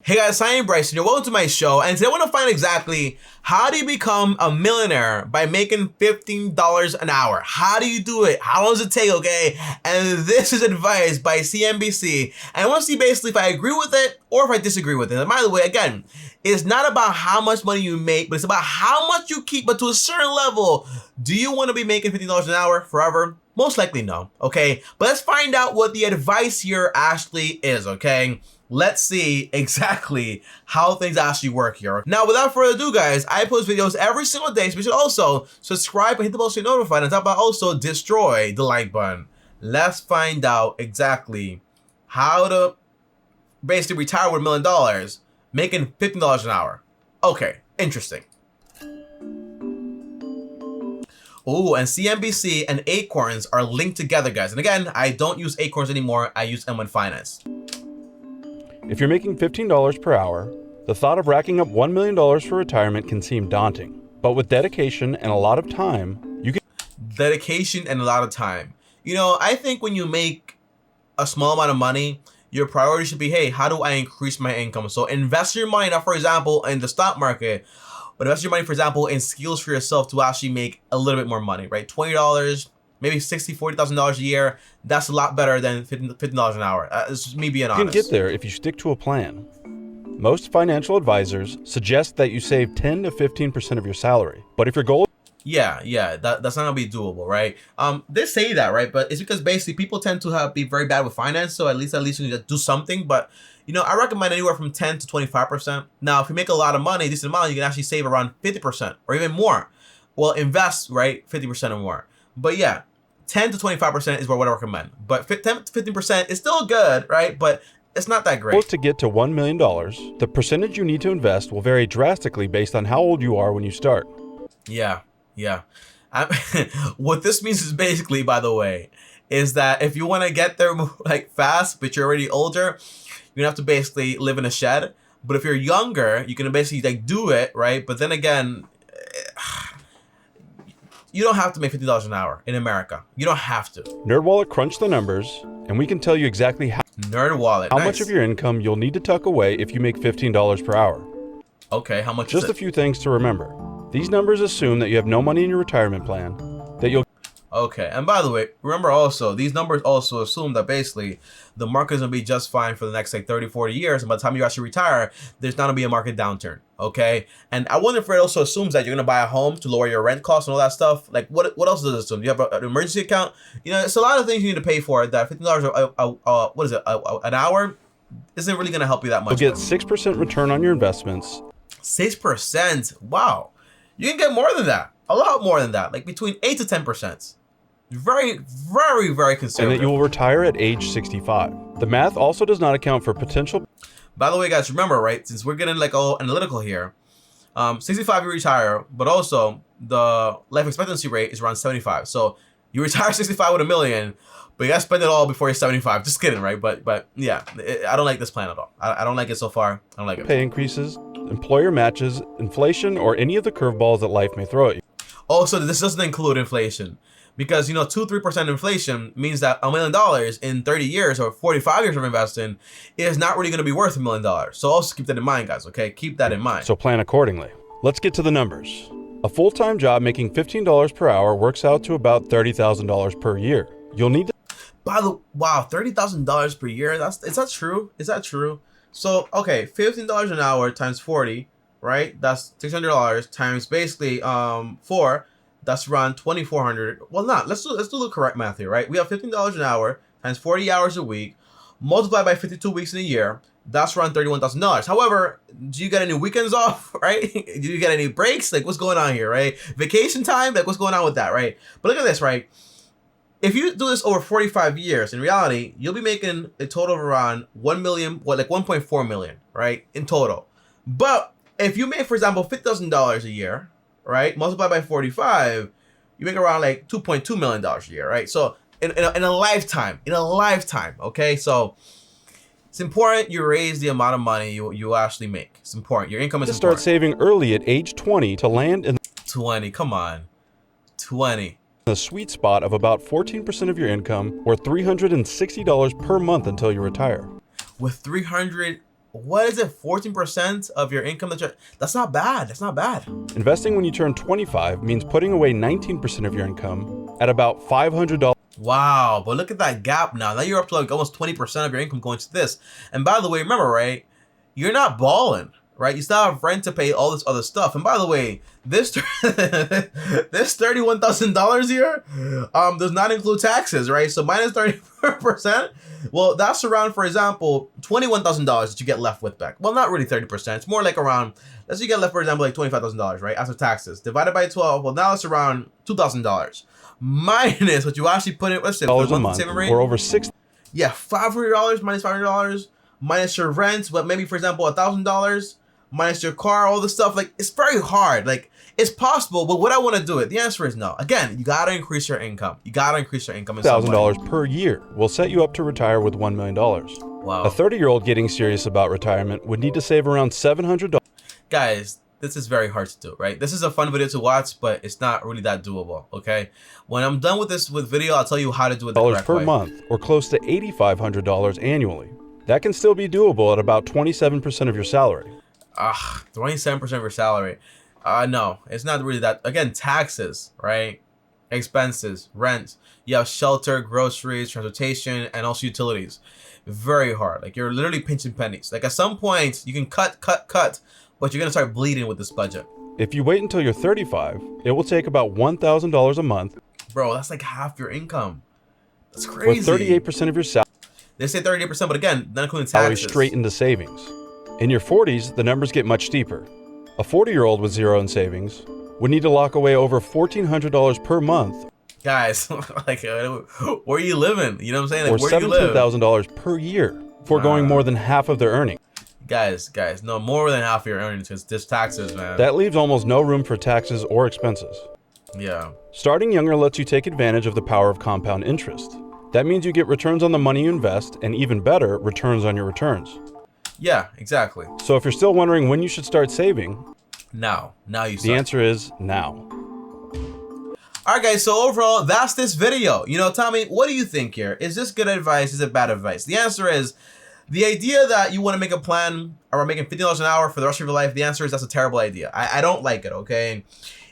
Hey guys, I am Bryson. You're welcome to my show, and today I want to find exactly how do you become a millionaire by making $15 an hour. How do you do it? How long does it take, okay? And this is advice by CNBC, and I want to see basically if I agree with it or if I disagree with it. And by the way, again, it's not about how much money you make, but it's about how much you keep, but to a certain level. Do you want to be making $15 an hour forever? Most likely no, okay? But let's find out what the advice here actually is, okay? Let's see exactly how things actually work here. Now, without further ado, guys, I post videos every single day, so you should also subscribe and hit the bell so you're notified, and top about also destroy the like button. Let's find out exactly how to basically retire with $1 million, making $15 an hour. Okay, interesting. Oh, and CNBC and ACORNs are linked together, guys. And again, I don't use ACORNs anymore. I use M1 Finance. If you're making $15 per hour, the thought of racking up $1 million for retirement can seem daunting. But with dedication and a lot of time, you can... Dedication and a lot of time. You know, I think when you make a small amount of money, your priority should be, hey, how do I increase my income? So invest your money, now, for example, in the stock market, but invest your money, for example, in skills for yourself to actually make a little bit more money, right? $20, maybe $60,000, $40,000 a year. That's a lot better than $15 an hour. It's just me being honest. You can get there if you stick to a plan. Most financial advisors suggest that you save 10 to 15% of your salary. But if your goal... Yeah, that's not gonna be doable, right? They say that, right? But it's because basically people tend to be very bad with finance, so at least you need to do something. But you know, I recommend anywhere from 10 to 25%. Now, if you make a lot of money, this amount, you can actually save around 50% or even more. Well, invest, right, 50% or more. But yeah, 10 to 25% is what I recommend. But 10 to 15% is still good, right? But it's not that great. To get to $1 million, the percentage you need to invest will vary drastically based on how old you are when you start. Yeah. What this means is basically, by the way, is that if you want to get there like fast, but you're already older, you're gonna have to basically live in a shed. But if you're younger, you can basically like do it, right? But then again, you don't have to make $50 an hour in America. You don't have to. NerdWallet crunched the numbers, and we can tell you exactly how NerdWallet, much of your income you'll need to tuck away if you make $15 per hour. Okay, how much? Just a few things to remember. These numbers assume that you have no money in your retirement plan, that you'll... Okay, and by the way, remember also, these numbers also assume that basically the market's gonna be just fine for the next like 30, 40 years, and by the time you actually retire, there's not gonna be a market downturn, okay? And I wonder if it also assumes that you're gonna buy a home to lower your rent costs and all that stuff. Like, what else does it assume? You have an emergency account? You know, it's a lot of things you need to pay for that $15 what is it, an hour isn't really gonna help you that much. You'll get 6% return on your investments. 6%? Wow. You can get more than that. A lot more than that. Like between 8 to 10%. Very, very, very conservative. And that you will retire at age 65. The math also does not account for potential... By the way, guys, remember, right? Since we're getting like all analytical here, 65 you retire, but also the life expectancy rate is around 75. So you retire 65 with $1 million, but you gotta spend it all before you're 75. Just kidding, right? But yeah, I don't like this plan at all. I don't like it so far. I don't like it. Pay increases, employer matches, inflation, or any of the curveballs that life may throw at you. Also, this doesn't include inflation, because, you know, 2-3% inflation means that $1 million in 30 years or 45 years of investing is not really going to be worth $1 million. So also keep that in mind, guys, okay? Keep that in mind. So plan accordingly. Let's get to the numbers. A full-time job making $15 per hour works out to about $30,000 per year. You'll need to... Wow, $30,000 per year? Is that true? Is that true? So, okay, $15 an hour times 40, right? That's $600 times basically 4. That's around $2,400. Well, let's do the correct math here, right? We have $15 an hour times 40 hours a week, multiplied by 52 weeks in a year. That's around $31,000. However, do you get any weekends off, right? Do you get any breaks? Like, what's going on here, right? Vacation time? Like, what's going on with that, right? But look at this, right? If you do this over 45 years, in reality, you'll be making a total of around 1 million, like 1.4 million, right? In total. But if you make, for example, $50,000 a year, right, multiplied by 45, you make around like $2.2 million a year, right? So in a lifetime, okay? So it's important you raise the amount of money you actually make. It's important. Your income is important. Start saving early at age 20 to land in 20, come on, 20. The sweet spot of about 14% of your income, or $360 per month until you retire. With $360 what is it, 14% of your income that's not bad. That's not bad. Investing when you turn 25 means putting away 19% of your income at about $500. Wow, but look at that gap now. Now you're up to like almost 20% of your income going to this. And by the way, remember, right? You're not balling, right? You still have rent to pay, all this other stuff. And by the way, this this $31,000 here does not include taxes, right? So minus 30%. Well, that's around, for example, $21,000 that you get left with back. Well, not really 30%. It's more like around, let's say you get left, for example, like $25,000, right? After taxes. Divided by 12, well, now it's around $2,000. Minus what you actually put in, let's say, $1 a month, or over $6. Yeah, $500 minus $500 minus your rent, but maybe, for example, $1,000 minus your car, all this stuff. Like, it's very hard. Like, it's possible, but would I want to do it? The answer is no. Again, you gotta increase your income. You gotta increase your income. $1,000 per year will set you up to retire with $1 million. Wow. A 30-year-old getting serious about retirement would need to save around $700. Guys, this is very hard to do, right? This is a fun video to watch, but it's not really that doable, okay? When I'm done with this video, I'll tell you how to do it the correct per way. month, or close to $8,500 annually. That can still be doable at about 27% of your salary. 27% of your salary. No, it's not really that. Again, taxes, right? Expenses, rent. You have shelter, groceries, transportation, and also utilities. Very hard. Like, you're literally pinching pennies. Like, at some point, you can cut, but you're going to start bleeding with this budget. If you wait until you're 35, it will take about $1,000 a month. Bro, that's like half your income. That's crazy. Or 38% of your salary. They say 38%, but again, not including taxes. Straight into savings. In your 40s, the numbers get much steeper. A 40-year-old with zero in savings would need to lock away over $1,400 per month. Guys, like, where are you living? You know what I'm saying? Like, or where do you live? $17,000 per year, foregoing more than half of their earnings. Guys, no, more than half of your earnings because there's taxes, man. That leaves almost no room for taxes or expenses. Yeah. Starting younger lets you take advantage of the power of compound interest. That means you get returns on the money you invest, and even better, returns on your returns. Yeah, exactly. So if you're still wondering when you should start saving, now you start. The answer is now. All right, guys, so overall, that's this video. You know, tell me, what do you think here? Is this good advice? Is it bad advice? The answer is, the idea that you want to make a plan around making $50 an hour for the rest of your life, the answer is that's a terrible idea. I don't like it, okay?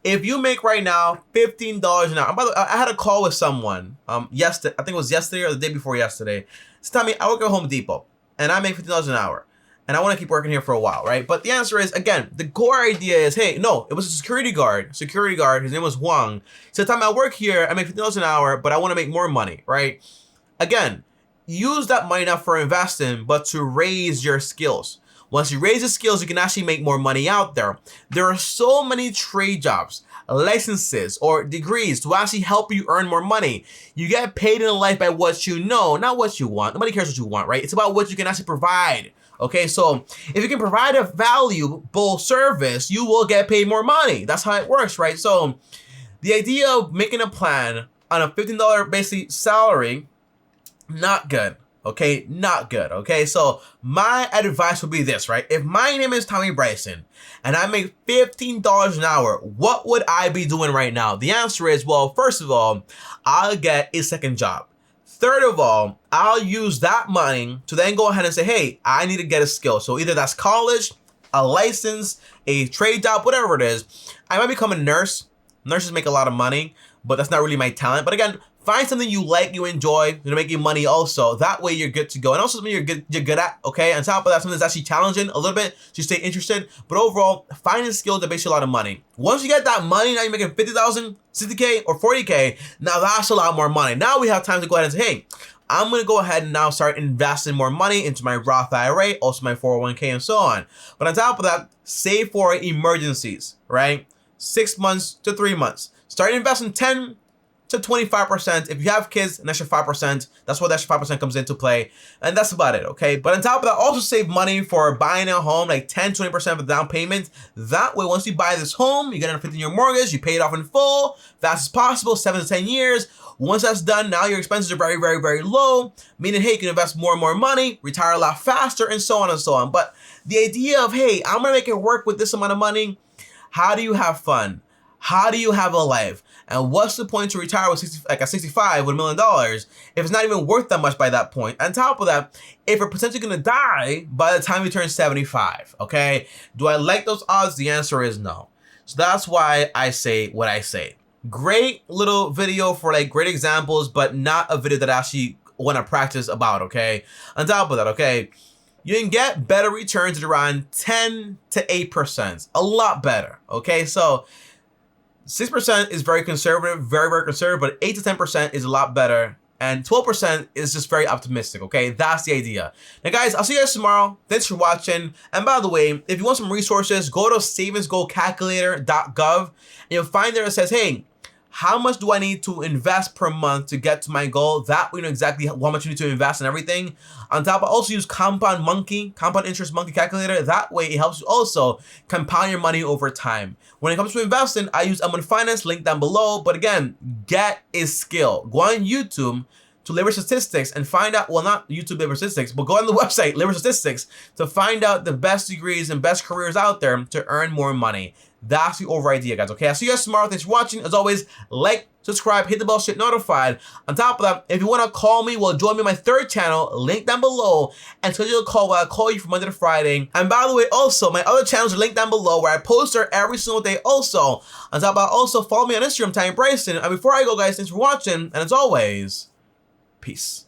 If you make right now $15 an hour, by the way, I had a call with someone yesterday, I think it was yesterday or the day before yesterday. So tell me, I work at Home Depot, and I make $15 an hour. And I want to keep working here for a while, right? But the answer is, again, the core idea is, hey, no, it was a security guard, his name was Wang. He said, time I work here, I make $15 an hour, but I want to make more money, right? Again, use that money not for investing, but to raise your skills. Once you raise the skills, you can actually make more money out there. There are so many trade jobs, licenses, or degrees to actually help you earn more money. You get paid in life by what you know, not what you want. Nobody cares what you want, right? It's about what you can actually provide. Okay, so if you can provide a valuable service, you will get paid more money. That's how it works, right? So the idea of making a plan on a $15 basic salary, not good. Okay, not good. Okay, so my advice would be this, right? If my name is Tommy Bryson and I make $15 an hour, what would I be doing right now? The answer is, well, first of all, I'll get a second job. Third of all, I'll use that money to then go ahead and say, hey, I need to get a skill. So either that's college, a license, a trade job, whatever it is. I might become a nurse. Nurses make a lot of money, but that's not really my talent. But again, find something you like, you enjoy, to make you money also. That way you're good to go. And also something you're good at, okay? On top of that, something that's actually challenging a little bit to stay interested. But overall, find a skill that makes you a lot of money. Once you get that money, now you're making 50,000, 60K, or 40K. Now that's a lot more money. Now we have time to go ahead and say, hey, I'm going to go ahead and now start investing more money into my Roth IRA, also my 401k and so on. But on top of that, save for emergencies, right? 6 months to 3 months. Start investing 10 to 25%. If you have kids, an extra 5%. That's where the extra 5% comes into play. And that's about it, okay? But on top of that, also save money for buying a home, like 10, 20% of the down payment. That way, once you buy this home, you get a 15-year mortgage, you pay it off in full, fast as possible, 7 to 10 years. Once that's done, now your expenses are very, very, very low, meaning, hey, you can invest more and more money, retire a lot faster, and so on and so on. But the idea of, hey, I'm gonna make it work with this amount of money, how do you have fun? How do you have a life? And what's the point to retire with at 65 with $1 million if it's not even worth that much by that point? On top of that, if you're potentially gonna die by the time you turn 75, okay? Do I like those odds? The answer is no. So that's why I say what I say. Great little video for like great examples, but not a video that I actually want to practice about, okay? On top of that, okay, you can get better returns at around 10 to 8%, a lot better, okay? So 6% is very conservative, very, very conservative, but 8 to 10% is a lot better. And 12% is just very optimistic, okay? That's the idea. Now, guys, I'll see you guys tomorrow. Thanks for watching. And by the way, if you want some resources, go to savingsgoalcalculator.gov, and you'll find there it says, hey, how much do I need to invest per month to get to my goal? That we know exactly how much you need to invest in everything. On top, I also use compound interest monkey calculator. That way, it helps you also compound your money over time. When it comes to investing, I use M1 Finance, link down below. But again, get a skill. Go on YouTube to Labor Statistics and find out, well, not YouTube Labor Statistics, but go on the website, Labor Statistics, to find out the best degrees and best careers out there to earn more money. That's the over idea, guys, okay? I'll see you guys tomorrow. Thanks for watching. As always, like, subscribe, hit the bell, shit notified. On top of that, if you want to call me, well, join me on my third channel, link down below, and schedule a call where I call you from Monday to Friday. And by the way, also, my other channels are linked down below where I post there every single day also. On top of that, also, follow me on Instagram, Bryson. And before I go, guys, thanks for watching, and as always, peace.